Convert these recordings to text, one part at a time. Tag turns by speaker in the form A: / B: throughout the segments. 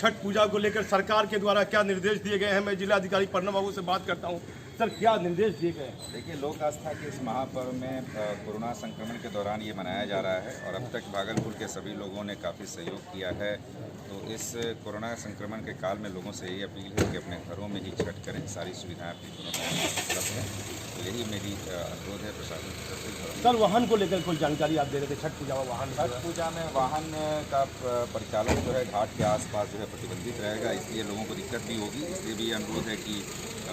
A: छठ पूजा को लेकर सरकार के द्वारा क्या निर्देश दिए गए हैं। मैं जिलाधिकारी प्रणव बाबू से बात करता हूं। सर, क्या निर्देश दिए गए हैं?
B: देखिए, लोक आस्था के इस महापर्व में कोरोना संक्रमण के दौरान ये मनाया जा रहा है और अब तक भागलपुर के सभी लोगों ने काफ़ी सहयोग किया है। तो इस कोरोना संक्रमण के काल में लोगों से यही अपील है कि अपने घरों में ही छठ करें। सारी सुविधाएं अपने घरों में उपलब्ध हैं। तो यही मेरी अनुरोध है प्रशासन की तरफ से।
A: सर, वाहन को लेकर कोई जानकारी आप दे रहे थे? छठ पूजा में वाहन
B: छठ पूजा में वाहन का परिचालन जो है घाट के आसपास जो है प्रतिबंधित रहेगा, इसलिए लोगों को दिक्कत भी होगी। इसलिए भी अनुरोध है कि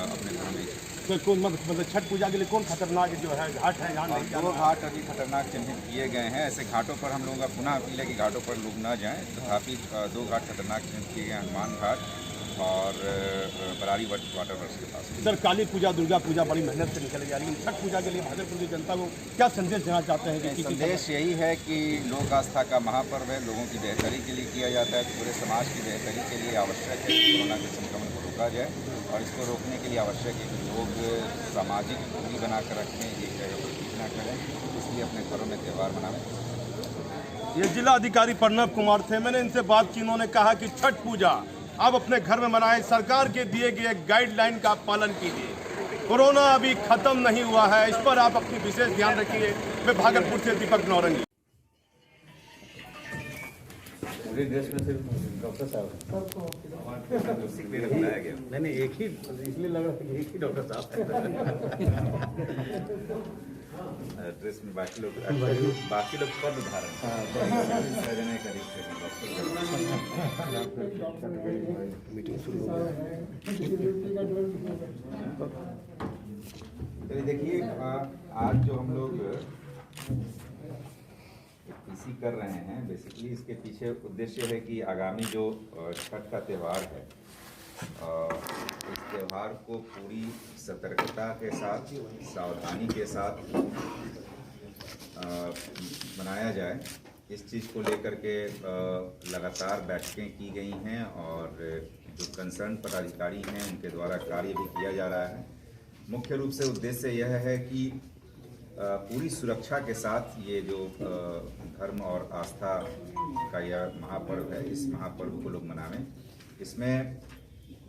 B: अपने घरों में
A: तो कौन मतलब छठ पूजा के लिए कौन खतरनाक जो है घाट है यहाँ नहीं जाना?
B: 2 घाट अभी खतरनाक चिन्हित किए गए हैं। ऐसे घाटों पर हम लोगों का पुनः अपील है कि घाटों पर लोग न जाएं। तथापि 2 घाट खतरनाक चिन्हित किए गए हैं, हनुमान घाट और बरारी वाटर वर्क्स के पास।
A: सर, काली पूजा दुर्गा पूजा बड़ी मेहनत से निकल गया, लेकिन छठ पूजा के लिए भागलपुर की जनता को क्या संदेश देना चाहते हैं? कि
B: संदेश यही है कि लोक आस्था का महापर्व है, लोगों की बेहतरी के लिए किया जाता है। पूरे समाज की बेहतरी के लिए आवश्यक है कि कोरोना के संक्रमण को रोका जाए और इसको रोकने के लिए आवश्यक है कि लोग सामाजिक दूरी बनाकर रखें, एक जगह पर भीड़ न करें, इसलिए अपने घरों में त्यौहार मनाएं।
A: ये जिला अधिकारी प्रणव कुमार थे। मैंने इनसे बात की, उन्होंने कहा कि छठ पूजा आप अपने घर में मनाएं, सरकार के दिए गए गाइडलाइन का पालन कीजिए। कोरोना अभी खत्म नहीं हुआ है, इस पर आप अपनी विशेष ध्यान रखिए। मैं भागलपुर से दीपक नौरंगी।
C: पूरे देश में सिर्फ डॉक्टर साहब
B: बुलाया गया।
C: नहीं एक ही, इसलिए लग रहा है कि एक ही डॉक्टर साहब
B: ड्रेस में बाकी लोग पद धारण
C: मीटिंग शुरू हो
B: तो देखिए, आज जो हम लोग पीसी कर रहे हैं, बेसिकली इसके पीछे उद्देश्य है कि आगामी जो छठ का त्यौहार है, इस त्यौहार को पूरी सतर्कता के साथ, सावधानी के साथ मनाया जाए। इस चीज़ को लेकर के लगातार बैठकें की गई हैं और जो कंसर्न पदाधिकारी हैं उनके द्वारा कार्य भी किया जा रहा है। मुख्य रूप से उद्देश्य यह है कि पूरी सुरक्षा के साथ ये जो धर्म और आस्था का यह महापर्व है, इस महापर्व को लोग मनावें। इसमें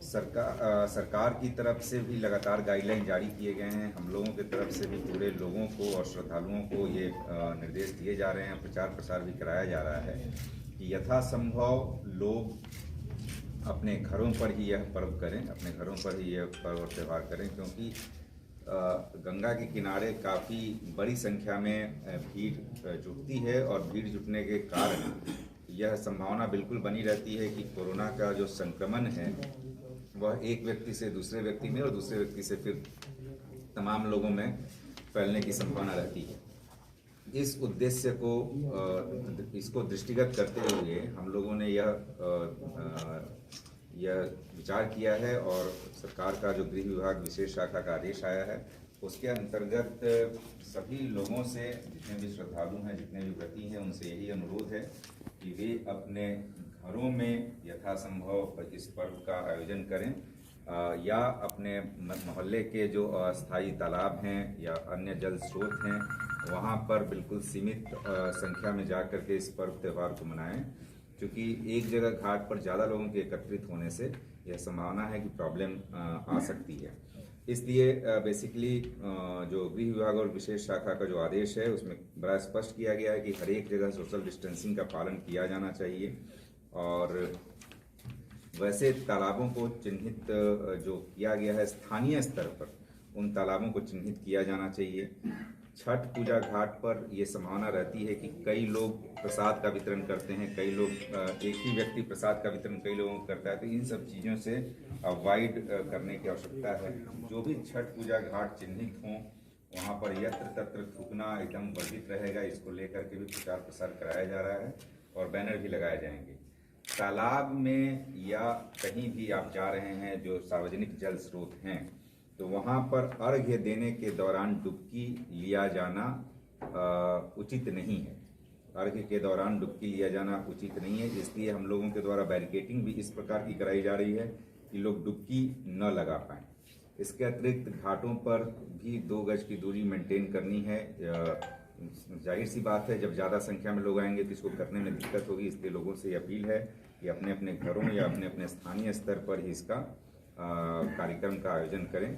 B: सरकार की तरफ से भी लगातार गाइडलाइन जारी किए गए हैं। हम लोगों की तरफ से भी पूरे लोगों को और श्रद्धालुओं को ये निर्देश दिए जा रहे हैं, प्रचार प्रसार भी कराया जा रहा है कि यथासंभव लोग अपने घरों पर ही यह पर्व करें, अपने घरों पर ही यह पर्व और त्यौहार करें, क्योंकि गंगा के किनारे काफ़ी बड़ी संख्या में भीड़ जुटती है और भीड़ जुटने के कारण यह संभावना बिल्कुल बनी रहती है कि कोरोना का जो संक्रमण है वह एक व्यक्ति से दूसरे व्यक्ति में और दूसरे व्यक्ति से फिर तमाम लोगों में फैलने की संभावना रहती है। इस उद्देश्य को इसको दृष्टिगत करते हुए हम लोगों ने यह विचार किया है और सरकार का जो गृह विभाग विशेष शाखा का आदेश आया है उसके अंतर्गत सभी लोगों से, जितने भी श्रद्धालु हैं, जितने भी व्रती हैं, उनसे यही अनुरोध है कि वे अपने घरों में यथासंभव इस पर्व का आयोजन करें या अपने मोहल्ले के जो अस्थायी तालाब हैं या अन्य जल स्रोत हैं वहाँ पर बिल्कुल सीमित संख्या में जा कर के इस पर्व त्यौहार को मनाएं, क्योंकि एक जगह घाट पर ज़्यादा लोगों के एकत्रित होने से यह संभावना है कि प्रॉब्लम आ सकती है। इसलिए बेसिकली जो गृह विभाग और विशेष शाखा का जो आदेश है उसमें बड़ा स्पष्ट किया गया है कि हर एक जगह सोशल डिस्टेंसिंग का पालन किया जाना चाहिए और वैसे तालाबों को चिन्हित जो किया गया है स्थानीय स्तर पर, उन तालाबों को चिन्हित किया जाना चाहिए। छठ पूजा घाट पर ये संभावना रहती है कि कई लोग प्रसाद का वितरण करते हैं, कई लोग एक ही व्यक्ति प्रसाद का वितरण कई लोगों को करता है, तो इन सब चीज़ों से अवॉइड करने की आवश्यकता है। जो भी छठ पूजा घाट चिन्हित हों वहाँ पर यत्र तत्र थूकना एकदम वर्जित रहेगा। इसको लेकर के भी प्रचार प्रसार कराया जा रहा है और बैनर भी लगाए जाएंगे। तालाब में या कहीं भी आप जा रहे हैं जो सार्वजनिक जल स्रोत हैं, तो वहाँ पर अर्घ्य देने के दौरान डुबकी लिया जाना उचित नहीं है। अर्घ्य के दौरान डुबकी लिया जाना उचित नहीं है, इसलिए हम लोगों के द्वारा बैरिकेटिंग भी इस प्रकार की कराई जा रही है कि लोग डुबकी न लगा पाएँ। इसके अतिरिक्त घाटों पर भी 2 गज की दूरी मेंटेन करनी है। जाहिर सी बात है, जब ज़्यादा संख्या में लोग आएंगे तो इसको करने में दिक्कत होगी। इसलिए लोगों से ये अपील है कि अपने अपने घरों या अपने अपने स्थानीय स्तर पर ही इसका कार्यक्रम का आयोजन करें।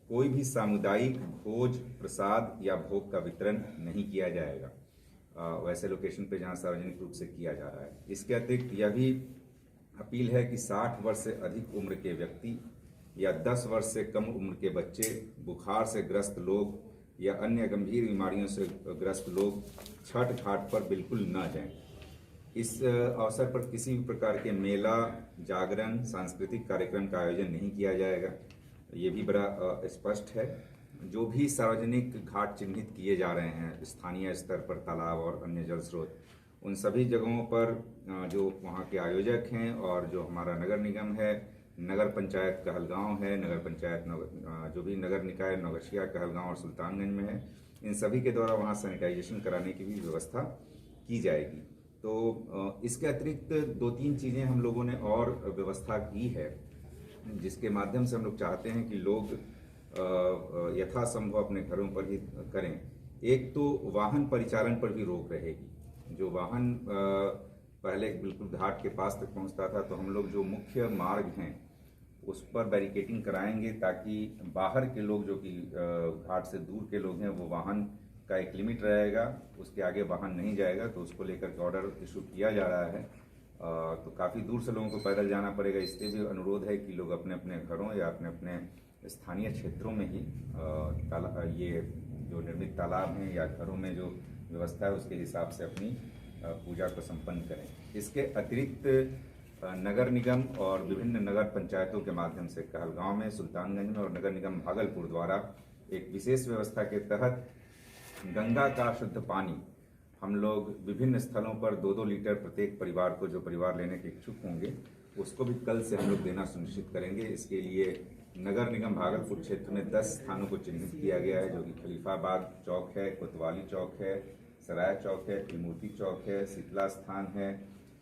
B: कोई भी सामुदायिक भोज, प्रसाद या भोग का वितरण नहीं किया जाएगा वैसे लोकेशन पे जहां सार्वजनिक रूप से किया जा रहा है। इसके अतिरिक्त यह भी अपील है कि 60 वर्ष से अधिक उम्र के व्यक्ति या 10 वर्ष से कम उम्र के बच्चे, बुखार से ग्रस्त लोग या अन्य गंभीर बीमारियों से ग्रस्त लोग छठ घाट पर बिल्कुल न जाएं। इस अवसर पर किसी भी प्रकार के मेला, जागरण, सांस्कृतिक कार्यक्रम का आयोजन नहीं किया जाएगा। ये भी बड़ा स्पष्ट है। जो भी सार्वजनिक घाट चिन्हित किए जा रहे हैं स्थानीय स्तर पर, तालाब और अन्य जल स्रोत, उन सभी जगहों पर जो वहाँ के आयोजक हैं और जो हमारा नगर निगम है, नगर पंचायत कहलगांव है, नगर पंचायत जो भी नगर निकाय नौगछिया, कहलगांव और सुल्तानगंज में है, इन सभी के द्वारा वहाँ सैनिटाइजेशन कराने की भी व्यवस्था की जाएगी। तो इसके अतिरिक्त 2-3 चीज़ें हम लोगों ने और व्यवस्था की है, जिसके माध्यम से हम लोग चाहते हैं कि लोग यथासंभव अपने घरों पर ही करें। एक तो वाहन परिचालन पर भी रोक रहेगी। जो वाहन पहले बिल्कुल घाट के पास तक पहुंचता था, तो हम लोग जो मुख्य मार्ग हैं उस पर बैरिकेटिंग कराएंगे, ताकि बाहर के लोग जो कि घाट से दूर के लोग हैं, वो वाहन का एक लिमिट रहेगा, उसके आगे वाहन नहीं जाएगा। तो उसको लेकर के ऑर्डर इशू किया जा रहा है। तो काफ़ी दूर से लोगों को पैदल जाना पड़ेगा। इसलिए भी अनुरोध है कि लोग अपने अपने घरों या अपने अपने स्थानीय क्षेत्रों में ही ये जो निर्मित तालाब हैं या घरों में जो व्यवस्था है उसके हिसाब से अपनी पूजा को संपन्न करें। इसके अतिरिक्त नगर निगम और विभिन्न नगर पंचायतों के माध्यम से कहलगांव में, सुल्तानगंज में और नगर निगम भागलपुर द्वारा एक विशेष व्यवस्था के तहत गंगा का शुद्ध पानी हम लोग विभिन्न स्थलों पर 2-2 लीटर प्रत्येक परिवार को, जो परिवार लेने के इच्छुक होंगे, उसको भी कल से हम लोग देना सुनिश्चित करेंगे। इसके लिए नगर निगम भागलपुर क्षेत्र में 10 स्थानों को चिन्हित किया गया है, जो कि खलीफाबाद चौक है, कोतवाली चौक है, सराय चौक है, त्रिमूर्ति चौक है, शीतला स्थान है,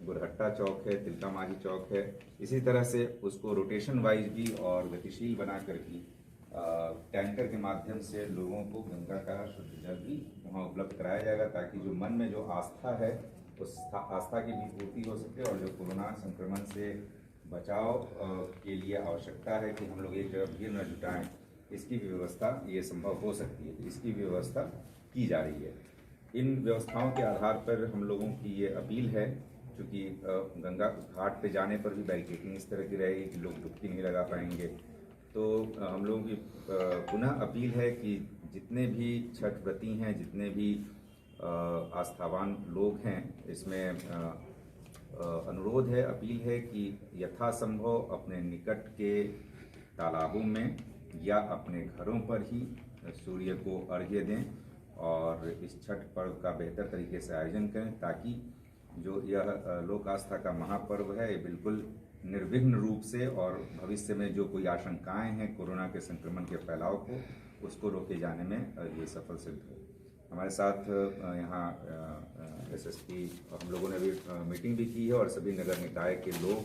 B: गुरहट्टा चौक है, तिलका माझी चौक है। इसी तरह से उसको रोटेशन वाइज भी और गतिशील बना करके टैंकर के माध्यम से लोगों को गंगा का शुद्ध जल भी वहाँ उपलब्ध कराया जाएगा, ताकि जो मन में जो आस्था है उस आस्था की भी पूर्ति हो सके। और जो कोरोना संक्रमण से बचाव के लिए आवश्यकता है कि हम लोग एक जगह भीड़ न जुटाएं, इसकी भी व्यवस्था ये संभव हो सकती है। इसकी भी व्यवस्था की जा रही है। इन व्यवस्थाओं के आधार पर हम लोगों की ये अपील है, क्योंकि गंगा घाट पे जाने पर भी बैरिकेडिंग इस तरह की रहेगी कि लोग डुबकी नहीं लगा पाएंगे। तो हम लोगों की पुनः अपील है कि जितने भी छठ व्रती हैं, जितने भी आस्थावान लोग हैं, इसमें अनुरोध है, अपील है कि यथासंभव अपने निकट के तालाबों में या अपने घरों पर ही सूर्य को अर्घ्य दें और इस छठ पर्व का बेहतर तरीके से आयोजन करें, ताकि जो यह लोक आस्था का महापर्व है, ये बिल्कुल निर्विघ्न रूप से और भविष्य में जो कोई आशंकाएं हैं कोरोना के संक्रमण के फैलाव को, उसको रोके जाने में ये सफल सिद्ध हो। हमारे साथ यहाँ एसएसपी हम लोगों ने भी मीटिंग भी की है, और सभी नगर निकाय के लोग,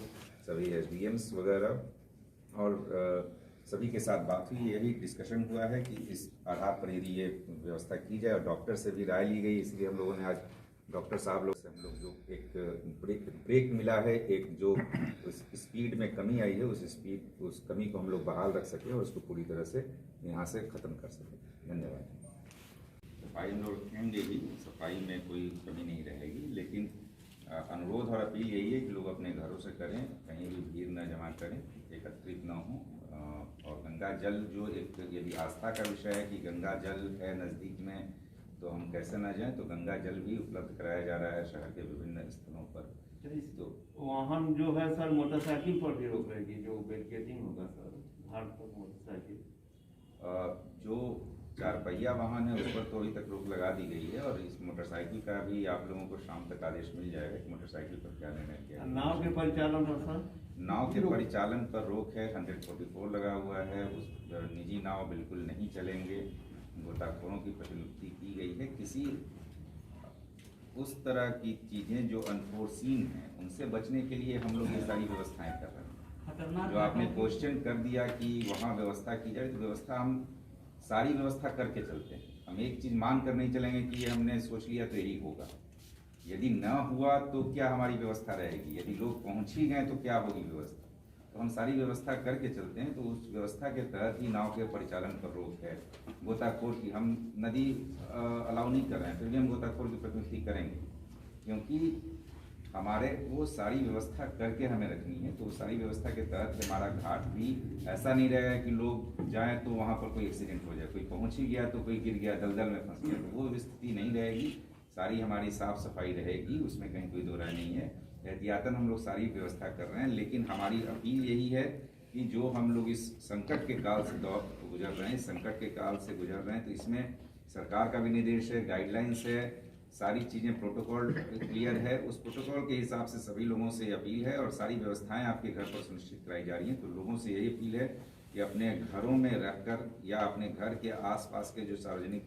B: सभी एसडीएम्स वगैरह और सभी के साथ बात हुई। यही डिस्कशन हुआ है कि इस आधार पर यदि ये व्यवस्था की जाए, और डॉक्टर से भी राय ली गई। इसलिए हम लोगों ने आज डॉक्टर साहब लोग से हम लोग जो एक ब्रेक मिला है, एक जो उस स्पीड में कमी आई है, उस कमी को हम लोग बहाल रख सकें और उसको पूरी तरह से यहाँ से ख़त्म कर सकें। धन्यवाद। सफाई हम लोग रखेंगे ही, सफाई में कोई कमी नहीं रहेगी, लेकिन अनुरोध और अपील यही है कि लोग अपने घरों से करें, कहीं भी भीड़ न जमा करें, एकत्रित न हों। और गंगा जल जो एक यदि आस्था का विषय है कि गंगा जल है नज़दीक में, तो हम कैसे ना जाएं। तो गंगा जल भी उपलब्ध कराया जा रहा है शहर के विभिन्न स्थलों पर।
D: तो वाहन जो है सर, मोटरसाइकिल पर भी रोक रहेगी, जो बैरिकेडिंग होगा सर घाट पर मोटरसाइकिल,
B: जो 4 पहिया वाहन है उस पर तो अभी तक रोक लगा दी गई है, और इस मोटरसाइकिल का भी आप लोगों को शाम तक आदेश मिल जाएगा कि मोटरसाइकिल पर क्या निर्णय किया।
D: नाव के परिचालन पर सर,
B: नाव के परिचालन पर रोक है, 144 लगा हुआ है। उस निजी नाव बिल्कुल नहीं चलेंगे। गोताखोरों की प्रतिनियुक्ति की गई है। किसी उस तरह की चीज़ें जो अनफोर्सीन हैं, उनसे बचने के लिए हम लोग ये सारी व्यवस्थाएं कर रहे हैं। जो आपने क्वेश्चन कर दिया कि वहाँ व्यवस्था की जाए, तो व्यवस्था हम सारी व्यवस्था करके चलते हैं। हम एक चीज मान कर नहीं चलेंगे कि ये हमने सोच लिया तो यही होगा। यदि न हुआ तो क्या हमारी व्यवस्था रहेगी, यदि लोग पहुंच ही गए तो क्या होगी व्यवस्था। तो हम सारी व्यवस्था करके चलते हैं, तो उस व्यवस्था के तहत ही नाव के परिचालन पर रोक है। गोताखोर की हम नदी अलाउ नहीं कर रहे हैं, फिर भी हम गोताखोर की प्रतिनियुक्ति करेंगे, क्योंकि हमारे वो सारी व्यवस्था करके हमें रखनी है। तो सारी व्यवस्था के तहत हमारा घाट भी ऐसा नहीं रहेगा कि लोग जाएं तो वहाँ पर कोई एक्सीडेंट हो जाए, कोई पहुँच ही गया तो कोई गिर गया, दलदल में फंस गया, तो वो स्थिति नहीं रहेगी। सारी हमारी साफ सफाई रहेगी, उसमें कहीं कोई दो राय नहीं है। एहतियातन हम लोग सारी व्यवस्था कर रहे हैं, लेकिन हमारी अपील यही है कि जो हम लोग इस संकट के काल से गुजर रहे हैं, संकट के काल से गुजर रहे हैं, तो इसमें सरकार का भी निर्देश है, गाइडलाइंस है, सारी चीज़ें प्रोटोकॉल क्लियर है। उस प्रोटोकॉल के हिसाब से सभी लोगों से अपील है और सारी व्यवस्थाएं आपके घर पर सुनिश्चित कराई जा रही हैं। तो लोगों से यही अपील है कि अपने घरों में रहकर या अपने घर के आसपास के जो सार्वजनिक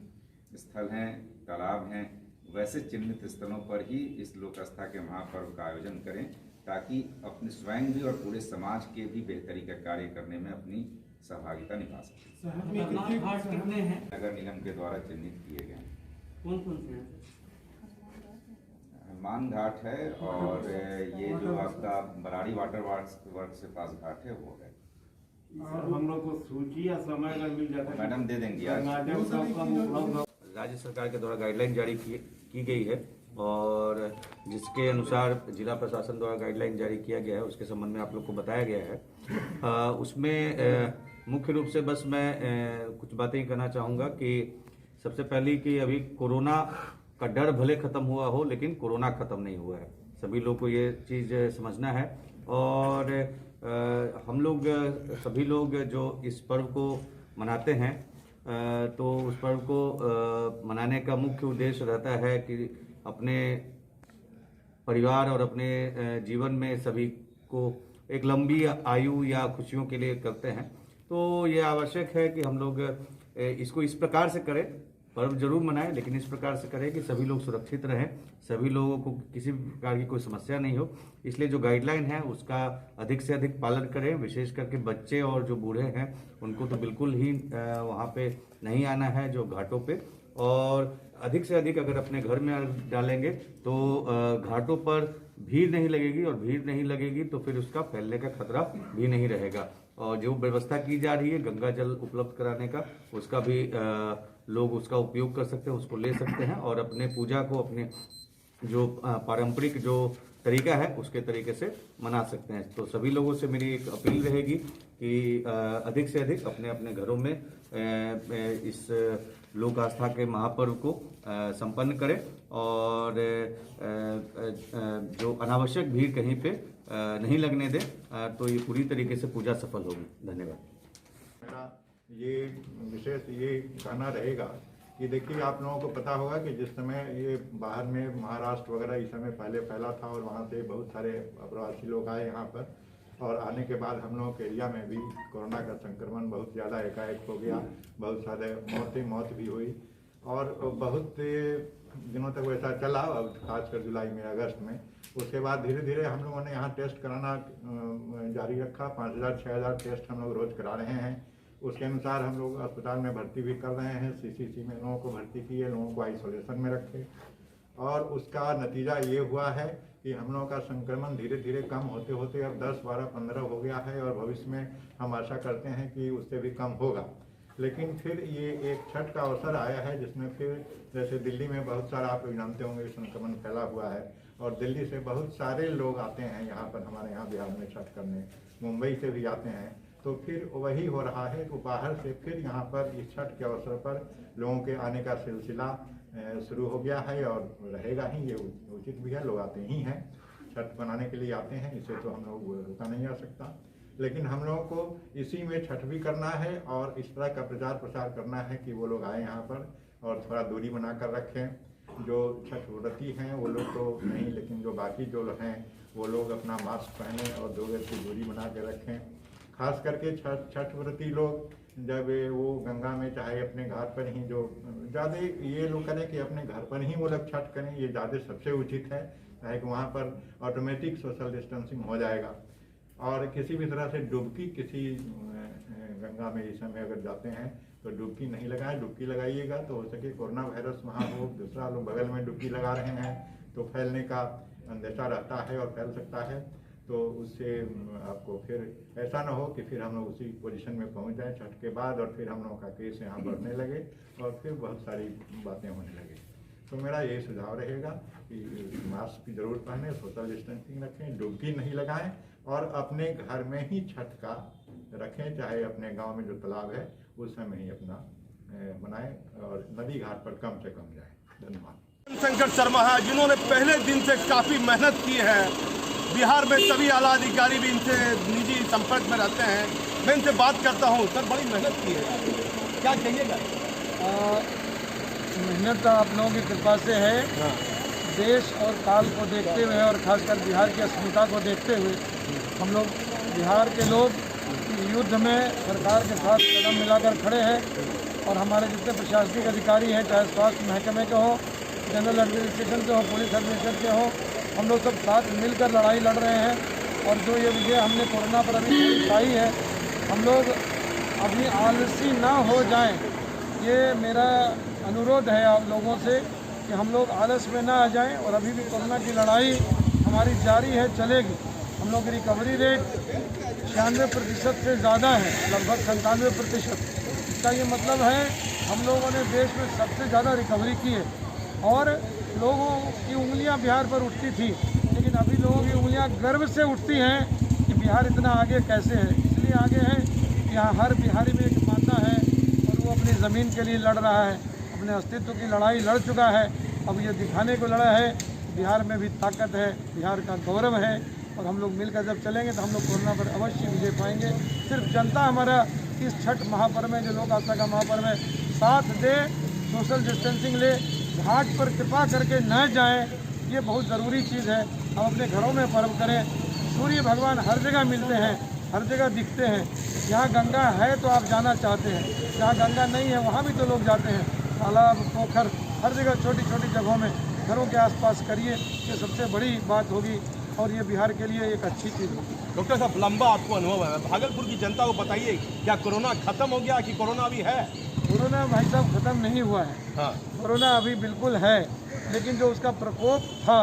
B: स्थल हैं, तालाब हैं, वैसे चिन्हित स्थलों पर ही इस लोक आस्था के महापर्व का आयोजन करें, ताकि अपने स्वयं भी और पूरे समाज के भी बेहतरी का कार्य करने में अपनी सहभागिता निभा सकें।
D: घाट कितने हैं?
B: नगर निगम के द्वारा चिन्हित किए गए हैं।
D: कौन कौन से हैं?
B: मान घाट है और ये जो आपका बराड़ी वाटर वर्क से पास घाट है वो है।
D: हम लोग को सूची या समय अगर मिल जाता है
B: मैडम दे देंगी आज।
C: राज्य सरकार के द्वारा गाइडलाइन जारी की गई है और जिसके अनुसार जिला प्रशासन द्वारा गाइडलाइन जारी किया गया है, उसके संबंध में आप लोग को बताया गया है। उसमें मुख्य रूप से बस मैं कुछ बातें कहना चाहूँगा कि सबसे पहले कि अभी कोरोना का डर भले खत्म हुआ हो, लेकिन कोरोना खत्म नहीं हुआ है। सभी लोग को ये चीज़ समझना है और हम लोग सभी लोग जो इस पर्व को मनाते हैं, तो उस पर्व को मनाने का मुख्य उद्देश्य रहता है कि अपने परिवार और अपने जीवन में सभी को एक लंबी आयु या खुशियों के लिए करते हैं। तो ये आवश्यक है कि हम लोग इसको इस प्रकार से करें, पर्व जरूर मनाएं, लेकिन इस प्रकार से करें कि सभी लोग सुरक्षित रहें, सभी लोगों को किसी भी प्रकार की कोई समस्या नहीं हो। इसलिए जो गाइडलाइन है उसका अधिक से अधिक पालन करें। विशेष करके बच्चे और जो बूढ़े हैं उनको तो बिल्कुल ही वहाँ पे नहीं आना है जो घाटों पे, और अधिक से अधिक अगर अपने घर में डालेंगे तो घाटों पर भीड़ नहीं लगेगी, और भीड़ नहीं लगेगी तो फिर उसका फैलने का खतरा भी नहीं रहेगा। और जो व्यवस्था की जा रही है गंगा जल उपलब्ध कराने का, उसका भी लोग उसका उपयोग कर सकते हैं, उसको ले सकते हैं और अपने पूजा को अपने जो पारंपरिक जो तरीका है उसके तरीके से मना सकते हैं। तो सभी लोगों से मेरी एक अपील रहेगी कि अधिक से अधिक अपने अपने घरों में इस लोक आस्था के महापर्व को संपन्न करें और जो अनावश्यक भीड़ कहीं पे नहीं लगने दें, तो ये पूरी तरीके से पूजा सफल होगी। धन्यवाद।
E: मेरा ये विशेष ये कहना रहेगा कि देखिए, आप लोगों को पता होगा कि जिस समय ये बाहर में महाराष्ट्र वगैरह इस समय पहले फैला था और वहाँ से बहुत सारे प्रवासी लोग आए यहाँ पर, और आने के बाद हम लोगों के एरिया में भी कोरोना का संक्रमण बहुत ज़्यादा एकाएक हो गया, बहुत सारे मौत भी हुई और बहुत दिनों तक वैसा चला, खासकर जुलाई में अगस्त में। उसके बाद धीरे धीरे हम लोगों ने यहाँ टेस्ट कराना जारी रखा। 5000-6000 टेस्ट हम लोग रोज़ करा रहे हैं। उसके अनुसार हम लोग अस्पताल में भर्ती भी कर रहे हैं, सीसीसी में लोगों को भर्ती किए, लोगों को आइसोलेशन में रखे, और उसका नतीजा ये हुआ है कि हम लोगों का संक्रमण धीरे धीरे कम होते होते अब 10, 12, 15 हो गया है और भविष्य में हम आशा करते हैं कि उससे भी कम होगा। लेकिन फिर ये एक छठ का अवसर आया है जिसमें फिर जैसे दिल्ली में बहुत सारा, आप लोग जानते होंगे, संक्रमण फैला हुआ है और दिल्ली से बहुत सारे लोग आते हैं यहाँ पर, हमारे यहाँ बिहार में छठ करने, मुंबई से भी आते हैं। तो फिर वही हो रहा है कि बाहर से फिर यहाँ पर इस छठ के अवसर पर लोगों के आने का सिलसिला शुरू हो गया है और रहेगा ही। ये उचित भी है, लोग आते ही हैं, छठ मनाने के लिए आते हैं, इसे तो हम लोग रोका नहीं जा सकता। लेकिन हम लोगों को इसी में छठ भी करना है और इस तरह का प्रचार प्रसार करना है कि वो लोग आए यहाँ पर और थोड़ा दूरी बना कर रखें। जो छठ व्रती हैं वो लोग तो नहीं, लेकिन जो बाकी जो हैं वो लोग अपना मास्क पहने और 2 गज की दूरी बना के रखें। खास करके छठ व्रती लोग जब वो गंगा में चाहे अपने घाट पर ही, जो ज़्यादा ये लोग करें कि अपने घर पर ही वो लोग छठ करें, ये ज़्यादा सबसे उचित है, चाहे कि वहाँ पर ऑटोमेटिक सोशल डिस्टेंसिंग हो जाएगा। और किसी भी तरह से डुबकी किसी गंगा में इस समय अगर जाते हैं तो डुबकी नहीं लगाएं। डुबकी लगाइएगा तो हो सके कोरोना वायरस वहाँ हो, दूसरा लोग बगल में डुबकी लगा रहे हैं तो फैलने का अंदेशा रहता है और फैल सकता है। तो उससे आपको फिर ऐसा ना हो कि फिर हम लोग उसी पोजीशन में पहुंच जाएं छठ के बाद और फिर हम लोगों का केस यहाँ बढ़ने लगे और फिर बहुत सारी बातें होने लगे। तो मेरा यही सुझाव रहेगा कि मास्क की जरूर पहने, सोशल डिस्टेंसिंग रखें, डुबकी नहीं लगाएं और अपने घर में ही छठ का रखें, चाहे अपने गांव में जो तालाब है उस समय ही अपना बनाएं और नदी घाट पर कम से कम जाएं। धन्यवाद।
A: शंकर शर्मा है जिन्होंने पहले दिन से काफ़ी मेहनत की है। बिहार में सभी आला अधिकारी भी इनसे निजी संपर्क में रहते हैं। मैं इनसे बात करता हूँ। सर, बड़ी मेहनत की है, क्या कहिएगा?
F: मेहनत आप लोगों की कृपा से है। देश और काल को देखते हुए और खासकर बिहार की अस्मिता को देखते हुए हम लोग बिहार के लोग युद्ध में सरकार के साथ कदम मिलाकर खड़े हैं और हमारे जितने प्रशासनिक अधिकारी हैं, चाहे स्वास्थ्य महकमे के हो, जनरल एडमिनिस्ट्रेशन के हो, पुलिस एडमिनिस्ट्रेशन के हो, हम लोग सब साथ मिलकर लड़ाई लड़ रहे हैं। और जो ये विजय हमने कोरोना पर अभी पाई है, हम लोग अभी आलसी ना हो जाएं, ये मेरा अनुरोध है आप लोगों से कि हम लोग आलस में ना आ जाएं और अभी भी कोरोना की लड़ाई हमारी जारी है, चलेगी। हम लोग की रिकवरी रेट 96% से ज़्यादा है, लगभग 97%। इसका ये मतलब है हम लोगों ने देश में सबसे ज़्यादा रिकवरी की है। और लोगों की उंगलियां बिहार पर उठती थी, लेकिन अभी लोगों की उंगलियां गर्व से उठती हैं कि बिहार इतना आगे कैसे है। इसलिए आगे है कि यहाँ हर बिहारी में एक माता है और वो अपनी ज़मीन के लिए लड़ रहा है, अपने अस्तित्व की लड़ाई लड़ चुका है। अब ये दिखाने को लड़ा है बिहार में भी ताकत है, बिहार का गौरव है। और हम लोग मिलकर जब चलेंगे तो हम लोग कोरोना पर अवश्य विजय पाएंगे। सिर्फ जनता हमारा इस छठ महापर्व में, जो लोक आस्था का महापर्व है, साथ दे, सोशल डिस्टेंसिंग ले, घाट पर कृपा करके न जाएं, ये बहुत ज़रूरी चीज़ है। हम अपने घरों में पर्व करें। सूर्य भगवान हर जगह मिलते हैं, हर जगह दिखते हैं। जहाँ गंगा है तो आप जाना चाहते हैं, जहाँ गंगा नहीं है वहाँ भी तो लोग जाते हैं। तालाब, पोखर, हर जगह छोटी छोटी जगहों में घरों के आसपास करिए, ये सबसे बड़ी बात होगी और ये बिहार के लिए एक अच्छी चीज़ होगी।
A: डॉक्टर साहब, लंबा आपको अनुभव है, भागलपुर की जनता को बताइए, क्या कोरोना खत्म हो गया कि कोरोना अभी है?
F: कोरोना भाई साहब ख़त्म नहीं हुआ है।
A: हाँ।
F: कोरोना अभी बिल्कुल है, लेकिन जो उसका प्रकोप था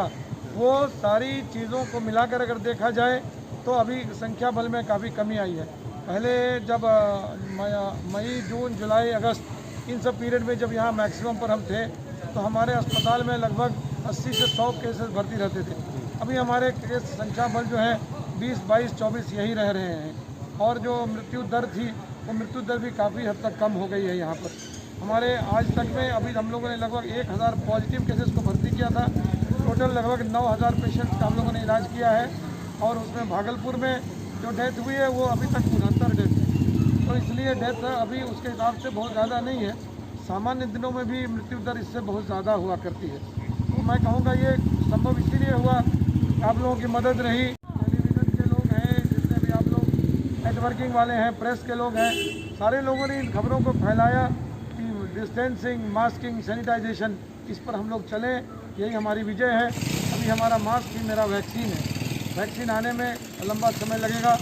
F: वो सारी चीज़ों को मिलाकर अगर देखा जाए तो अभी संख्या बल में काफ़ी कमी आई है। पहले जब मई, जून, जुलाई, अगस्त, इन सब पीरियड में जब यहाँ मैक्सिमम पर हम थे तो हमारे अस्पताल में लगभग 80 से 100 केसेस भर्ती रहते थे। अभी हमारे केस संख्या बल जो है 20, 22, 24 यही रह रहे हैं। और जो मृत्यु दर थी वो मृत्यु दर भी काफ़ी हद तक कम हो गई है। यहाँ पर हमारे आज तक में अभी हम लोगों ने लगभग 1000 पॉजिटिव केसेस को भर्ती किया था। टोटल लगभग 9000 पेशेंट्स का हम लोगों ने इलाज किया है और उसमें भागलपुर में जो डेथ हुई है वो अभी तक 69 डेथ है। तो इसलिए डेथ अभी उसके हिसाब से बहुत ज़्यादा नहीं है। सामान्य दिनों में भी मृत्यु दर इससे बहुत ज़्यादा हुआ करती है। तो मैं कहूँगा ये संभव इसीलिए हुआ, आप लोगों की मदद रही। टेलीविज़न के लोग हैं, जितने भी आप लोग नेटवर्किंग वाले हैं, प्रेस के लोग हैं, सारे लोगों ने इन खबरों को फैलाया कि डिस्टेंसिंग, मास्किंग, सैनिटाइजेशन, इस पर हम लोग चलें, यही हमारी विजय है। अभी हमारा मास्क ही मेरा वैक्सीन है। वैक्सीन आने में लंबा समय लगेगा,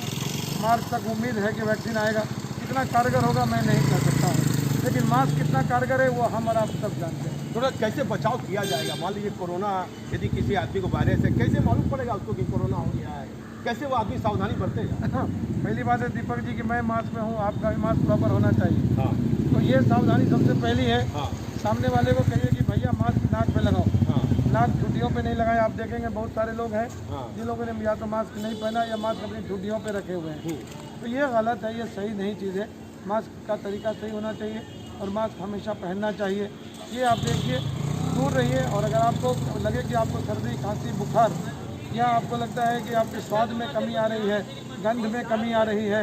F: मार्च तक उम्मीद है कि वैक्सीन आएगा। कितना कारगर होगा मैं नहीं कह सकता हूँ, लेकिन मास्क कितना कारगर है वो हम और आप सब जानते हैं।
A: थोड़ा कैसे बचाव किया जाएगा? मान लीजिए कोरोना यदि किसी आदमी को वायरस है, कैसे मालूम पड़ेगा उसको कि कोरोना हो गया है? कैसे वो आदमी सावधानी बरतेगा?
F: पहली बात है दीपक जी कि मैं मास्क में हूँ, आपका भी मास्क प्रॉपर होना चाहिए।
A: हाँ।
F: तो ये सावधानी सबसे पहली है।
A: हाँ।
F: सामने वाले को कहिए कि भैया मास्क नाक पे लगाओ।
A: हाँ।
F: नाक ठुड्डियों पे नहीं लगाए। आप देखेंगे बहुत सारे लोग हैं
A: हाँ।
F: जिन लोगों ने या तो मास्क नहीं पहना या मास्क अपनी ठुड्डियों पे रखे हुए हैं। तो ये गलत है, ये सही नहीं चीज़ है। मास्क का तरीका सही होना चाहिए और मास्क हमेशा पहनना चाहिए। ये आप देखिए, दूर रहिए। और अगर आपको लगे कि आपको सर्दी, खांसी, बुखार, या आपको लगता है कि आपके स्वाद में कमी आ रही है, गंध में कमी आ रही है,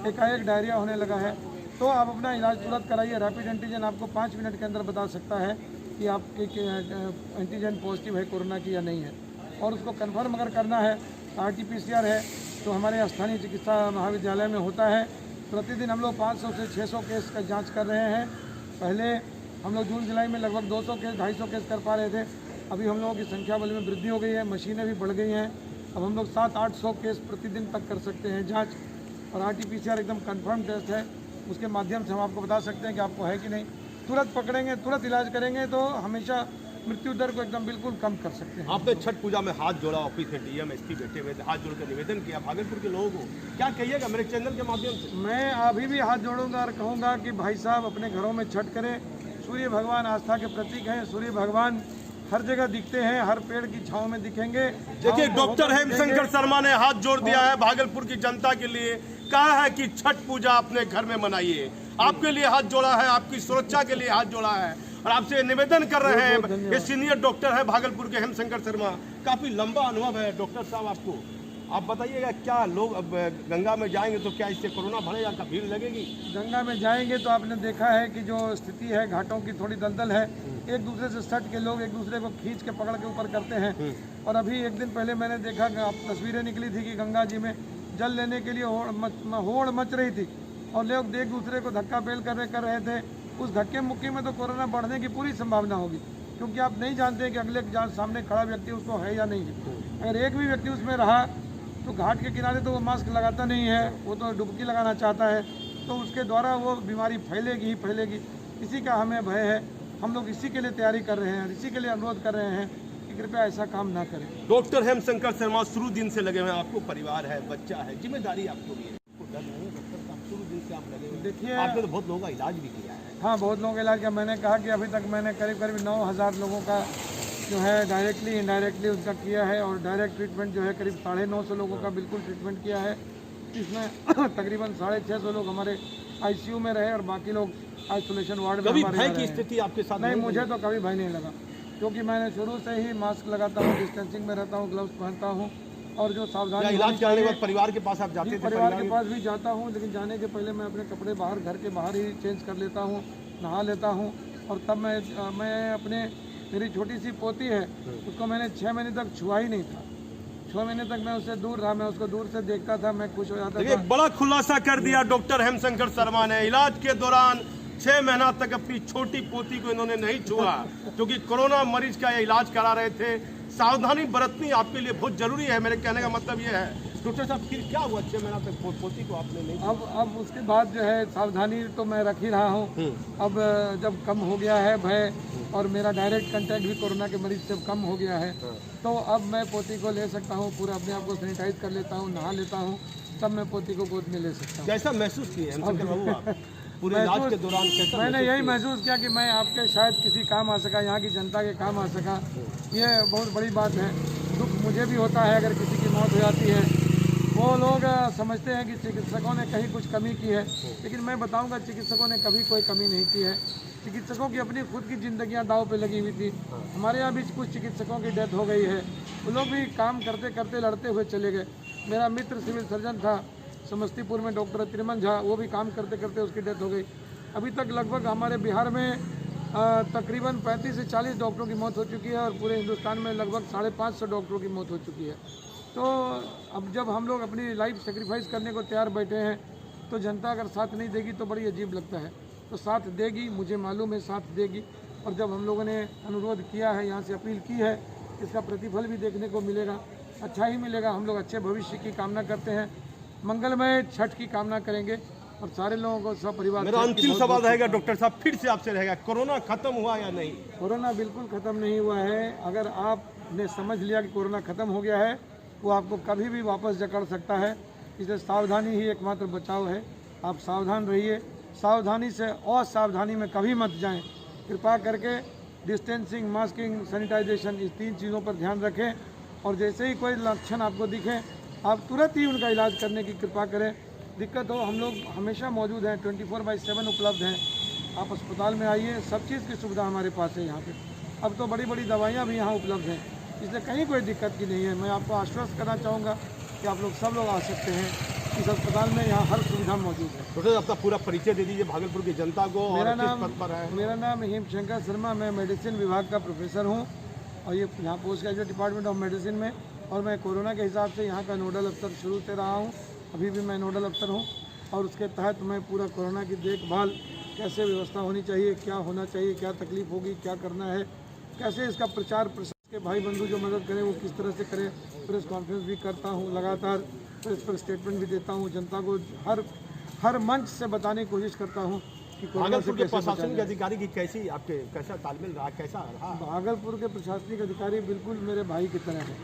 F: एकाएक डायरिया होने लगा है, तो आप अपना इलाज तुरंत कराइए। रैपिड एंटीजन आपको 5 मिनट के अंदर बता सकता है कि आपके एंटीजन पॉजिटिव है कोरोना की या नहीं है। और उसको कंफर्म अगर करना है, RT-PCR है तो हमारे स्थानीय चिकित्सा महाविद्यालय में होता है। प्रतिदिन हम लोग 500 से 600 केस का जाँच कर रहे हैं। पहले हम लोग जून जुलाई में लगभग 200 केस, 250 केस कर पा रहे थे। अभी हम लोगों की संख्या बल में वृद्धि हो गई है, मशीनें भी बढ़ गई हैं अब हम लोग 700-800 केस प्रतिदिन तक कर सकते हैं जांच, और RT-PCR एकदम कंफर्म टेस्ट है, उसके माध्यम से हम आपको बता सकते हैं कि आपको है कि नहीं। तुरंत पकड़ेंगे, तुरंत इलाज करेंगे तो हमेशा मृत्यु दर को एकदम बिल्कुल कम कर सकते हैं।
A: आपने छठ पूजा में हाथ जोड़ा, ऑफिस में DM SP बैठे हुए थे, हाथ जोड़कर निवेदन किया भागलपुर के लोगों को, क्या कहिएगा मेरे चैनल के माध्यम से?
F: मैं अभी भी हाथ जोड़ूंगा और कहूँगा कि भाई साहब अपने घरों में छठ करें। सूर्य भगवान आस्था के प्रतीक हैं, सूर्य भगवान हर जगह दिखते हैं, हर पेड़ की छांव में दिखेंगे।
A: देखिए, डॉक्टर हेमशंकर शर्मा ने हाथ जोड़ दिया है भागलपुर की जनता के लिए, कहा है कि छठ पूजा अपने घर में मनाइए। आपके लिए हाथ जोड़ा है, आपकी सुरक्षा के लिए हाथ जोड़ा है, और आपसे निवेदन कर रहे हैं। ये सीनियर डॉक्टर है भागलपुर के हेमशंकर शर्मा, काफी लंबा अनुभव है डॉक्टर साहब आपको। आप बताइएगा, क्या लोग अब गंगा में जाएंगे तो क्या इससे कोरोना बढ़ेगा, क्या भीड़ लगेगी?
F: गंगा में जाएंगे तो आपने देखा है कि जो स्थिति है, घाटों की थोड़ी दलदल है, एक दूसरे से सट के लोग एक दूसरे को खींच के पकड़ के ऊपर करते हैं। और अभी एक दिन पहले मैंने देखा कि तस्वीरें निकली थी कि गंगा जी में जल लेने के लिए होड़ मच रही थी, और लोग एक दूसरे को धक्का पेल कर रहे थे। उस धक्के मुक्की में तो कोरोना बढ़ने की पूरी संभावना होगी, क्योंकि आप नहीं जानते कि अगले सामने खड़ा व्यक्ति उसको है या नहीं है। अगर एक भी व्यक्ति उसमें रहा तो घाट के किनारे तो वो मास्क लगाता नहीं है, वो तो डुबकी लगाना चाहता है, तो उसके द्वारा वो बीमारी फैलेगी ही फैलेगी। इसी का हमें भय है, हम लोग इसी के लिए तैयारी कर रहे हैं, इसी के लिए अनुरोध कर रहे हैं कि कृपया ऐसा काम ना करें।
A: डॉक्टर हेमशंकर शर्मा शुरू दिन से लगे हुए हैं, आपको परिवार है, बच्चा है, जिम्मेदारी आपको भी है, आपको डर नहीं है डॉक्टर साहब? शुरू दिन से आप लगे हुए हैं,
F: देखिए,
A: आपने तो बहुत लोगों का इलाज भी किया है।
F: हाँ, बहुत लोगों का इलाज किया। मैंने कहा कि अभी तक मैंने करीब 9000 लोगों का जो है डायरेक्टली इनडायरेक्टली उनका किया है, और डायरेक्ट ट्रीटमेंट जो है करीब 950 लोगों का बिल्कुल ट्रीटमेंट किया है। इसमें तकरीबन 650 लोग हमारे ICU में रहे, और बाकी लोग आइसोलेशन वार्ड में
A: कभी
F: हमारे
A: भय
F: यहाँ
A: की
F: रहे हैं।
A: स्थिति आपके साथ
F: नहीं, मुझे तो कभी भय नहीं लगा, क्योंकि मैंने शुरू से ही मास्क लगाता हूँ, डिस्टेंसिंग में रहता हूँ, ग्लव्स पहनता हूँ, और जो सावधानी
A: इलाज कराने के बाद परिवार के पास आप जाते थे?
F: परिवार के पास भी जाता हूँ, लेकिन जाने के पहले मैं अपने कपड़े बाहर घर के बाहर ही चेंज कर लेता हूँ, नहा लेता हूँ, और तब मैं अपने मेरी छोटी सी पोती है, उसको मैंने 6 महीने तक छुआ ही नहीं था। 6 महीने तक मैं उससे दूर रहा, मैं उसको दूर से देखता था, मैं खुश हो जाता था।
A: एक बड़ा खुलासा कर दिया डॉक्टर हेमशंकर शर्मा ने। इलाज के दौरान 6 महीना तक अपनी छोटी पोती को इन्होंने नहीं छुआ, क्योंकि कोरोना मरीज का ये इलाज करा रहे थे। सावधानी बरतनी आपके लिए बहुत जरूरी है, मेरे कहने का मतलब ये है। डॉक्टर साहब, फिर क्या हुआ 6 महीना तक पोती को आपने नहीं?
F: अब उसके बाद जो है सावधानी तो मैं रख ही रहा हूँ। अब जब कम हो गया है भय, और मेरा डायरेक्ट कांटेक्ट भी कोरोना के मरीज से कम हो गया है, तो अब मैं पोती को ले सकता हूँ, पूरा अपने आप को सैनिटाइज कर लेता हूँ, नहा लेता हूँ, तब मैं पोती को गोद में ले सकता हूँ।
A: कैसा महसूस किए हेमशंकर बाबू आप पूरे इलाज के दौरान? कैसा
F: मैंने यही महसूस किया कि मैं आपके शायद किसी काम आ सका, यहाँ की जनता के काम आ सका, ये बहुत बड़ी बात है। दुख मुझे भी होता है अगर किसी की मौत हो जाती है। वो लोग समझते हैं कि चिकित्सकों ने कहीं कुछ कमी की है, लेकिन मैं बताऊंगा चिकित्सकों ने कभी कोई कमी नहीं की है। चिकित्सकों की अपनी खुद की जिंदगियां दांव पे लगी हुई थी। हमारे यहाँ भी कुछ चिकित्सकों की डेथ हो गई है, वो लोग भी काम करते करते लड़ते हुए चले गए। मेरा मित्र सिविल सर्जन था समस्तीपुर में, डॉक्टर त्रिमन झा, वो भी काम करते करते उसकी डेथ हो गई। अभी तक लगभग हमारे बिहार में तकरीबन 35 से 40 डॉक्टरों की मौत हो चुकी है, और पूरे हिंदुस्तान में लगभग 550 डॉक्टरों की मौत हो चुकी है। तो अब जब हम लोग अपनी लाइफ सेक्रीफाइस करने को तैयार बैठे हैं, तो जनता अगर साथ नहीं देगी तो बड़ी अजीब लगता है। तो साथ देगी, मुझे मालूम है साथ देगी, और जब हम लोगों ने अनुरोध किया है, यहाँ से अपील की है, इसका प्रतिफल भी देखने को मिलेगा, अच्छा ही मिलेगा। हम लोग अच्छे भविष्य की कामना करते हैं, मंगलमय छठ की कामना करेंगे, और सारे लोगों को सपरिवार।
A: मेरा अंतिम सवाल रहेगा डॉक्टर साहब, फिर से आपसे रहेगा, कोरोना खत्म हुआ या नहीं?
F: कोरोना बिल्कुल ख़त्म नहीं हुआ है। अगर आपने समझ लिया कि कोरोना ख़त्म हो गया है, वो आपको कभी भी वापस जकड़ सकता है। इसलिए सावधानी ही एकमात्र बचाव है। आप सावधान रहिए, सावधानी से असावधानी में कभी मत जाएं। कृपा करके डिस्टेंसिंग, मास्किंग, सैनिटाइजेशन, इस 3 चीज़ों पर ध्यान रखें, और जैसे ही कोई लक्षण आपको दिखे आप तुरंत ही उनका इलाज करने की कृपा करें। दिक्कत हो, हम लोग हमेशा मौजूद हैं, 24/7 उपलब्ध हैं। आप अस्पताल में आइए, सब चीज़ की सुविधा हमारे पास है यहाँ पे। अब तो बड़ी बड़ी दवाइयाँ भी यहाँ उपलब्ध हैं, इसलिए कहीं कोई दिक्कत की नहीं है। मैं आपको आश्वस्त करना चाहूँगा कि आप लोग सब लोग आ सकते हैं इस अस्पताल में, यहाँ हर सुविधा मौजूद है।
A: डॉक्टर अपना पूरा परिचय दे दीजिए भागलपुर की जनता को।
F: मेरा नाम हेमशंकर शर्मा, मैं मेडिसिन विभाग का प्रोफेसर हूँ, और ये यहाँ post graduate department of medicine में, और मैं कोरोना के हिसाब से यहाँ का नोडल अफसर शुरू से रहा हूँ, अभी भी मैं नोडल अफसर हूँ, और उसके तहत मैं पूरा कोरोना की देखभाल, कैसे व्यवस्था होनी चाहिए, क्या होना चाहिए, क्या तकलीफ होगी, क्या करना है, कैसे इसका प्रचार प्रसार के भाई बंधु जो मदद करें वो किस तरह से करें। प्रेस कॉन्फ्रेंस भी करता हूँ, लगातार प्रेस पर स्टेटमेंट भी देता हूँ, जनता को हर मंच से बताने की कोशिश करता हूँ कि कोरोना से
A: भागलपुर के
F: कैसे बचा
A: प्रशासनिक
F: जाए।
A: अधिकारी की कैसा तालमेल रहा, कैसा रहा?
F: भागलपुर के प्रशासनिक अधिकारी बिल्कुल मेरे भाई की तरह हैं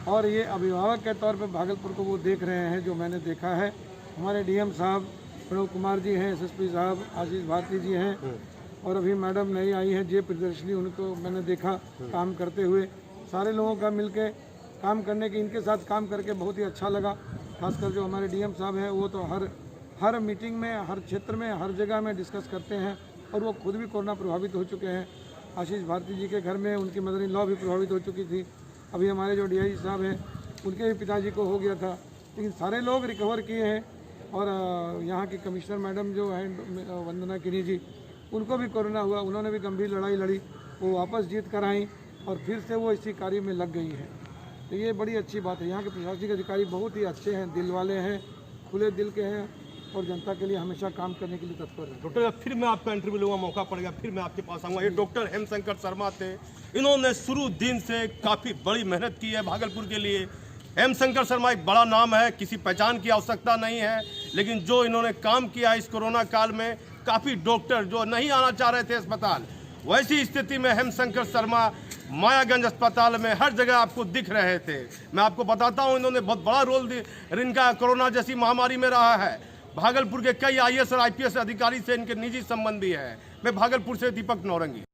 F: और ये अभिभावक के तौर पर भागलपुर को वो देख रहे हैं जो मैंने देखा है। हमारे डीएम साहब प्रणव कुमार जी हैं, एसएसपी साहब आशीष भारती जी हैं और अभी मैडम नई आई है जे प्रियदर्शनी, उनको मैंने देखा काम करते हुए। सारे लोगों का मिलके काम करने के, इनके साथ काम करके बहुत ही अच्छा लगा। खासकर जो हमारे डीएम साहब हैं वो तो हर मीटिंग में, हर क्षेत्र में, हर जगह में डिस्कस करते हैं और वो खुद भी कोरोना प्रभावित हो चुके हैं। आशीष भारती जी के घर में उनकी मदर इन लॉ भी प्रभावित हो चुकी थी। अभी हमारे जो डीआईजी साहब हैं उनके भी पिताजी को हो गया था, लेकिन सारे लोग रिकवर किए हैं। और यहाँ की कमिश्नर मैडम जो हैं वंदना किनी जी, उनको भी कोरोना हुआ, उन्होंने भी गंभीर लड़ाई लड़ी, वो वापस जीत कर आई और फिर से वो इसी कार्य में लग गई हैं। तो ये बड़ी अच्छी बात है। यहाँ के प्रशासनिक अधिकारी बहुत ही अच्छे हैं, दिल वाले हैं, खुले दिल के हैं और जनता के लिए हमेशा काम करने के लिए तत्पर है।
A: डॉक्टर फिर मैं आपका इंटरव्यू लूँगा, मौका पड़ेगा फिर मैं आपके पास आऊँगा। ये डॉक्टर हेमशंकर शर्मा थे, इन्होंने शुरू दिन से काफ़ी बड़ी मेहनत की है भागलपुर के लिए। हेमशंकर शर्मा एक बड़ा नाम है, किसी पहचान की आवश्यकता नहीं है, लेकिन जो इन्होंने काम किया इस कोरोना काल में, काफ़ी डॉक्टर जो नहीं आना चाह रहे थे अस्पताल, वैसी स्थिति में हेमशंकर शर्मा मायागंज अस्पताल में हर जगह आपको दिख रहे थे। मैं आपको बताता हूं, इन्होंने बहुत बड़ा रोल इनका कोरोना जैसी महामारी में रहा है। भागलपुर के कई आईएएस और आईपीएस अधिकारी से इनके निजी संबंध भी है। मैं भागलपुर से दीपक नौरंगी।